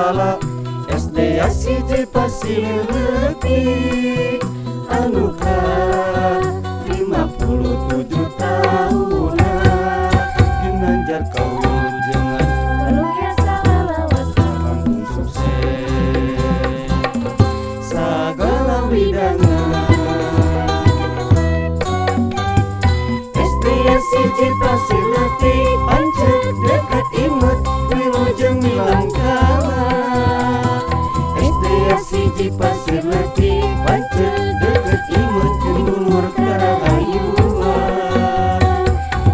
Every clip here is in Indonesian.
kala SD siji Pasir Leutik anuka 57 tahunan ginanjar kaul jeung Waluya salalawas kampung sukses sagala widangan SD siji Pasir Leutik pancet dekat imut wilujeng milangkala SD siji Pasir Leutik pancet dekat imut kendulur karahayuan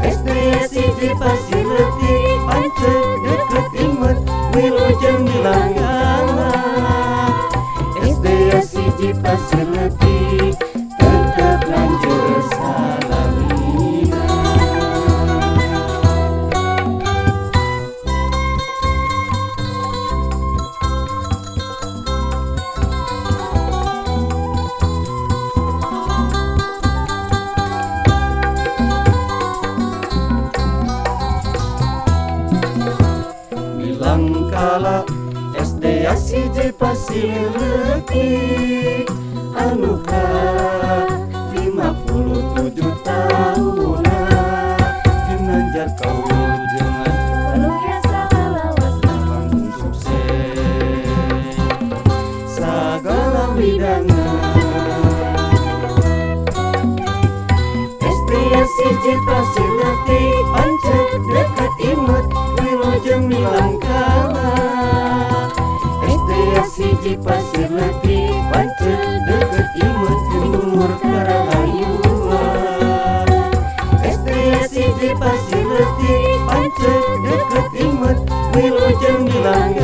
SD siji Pasir Leutik pancet dekat imut wilujeng milangkala SD siji Pasir Leutik tetep lanjut salawina. Milangkala SD siji Pasir Leutik anuka 57 tahunan ginanjar kaul jeung Waluya salalawas kampung sukses sagala widangan SD siji Pasir Leutik pancet dekat imut wilujeng milangkala SD siji Pasir Leutik pancet dekat imut kendulur karahayuan SD siji Pasir Leutik pancet dekat imut wilujeng milangkala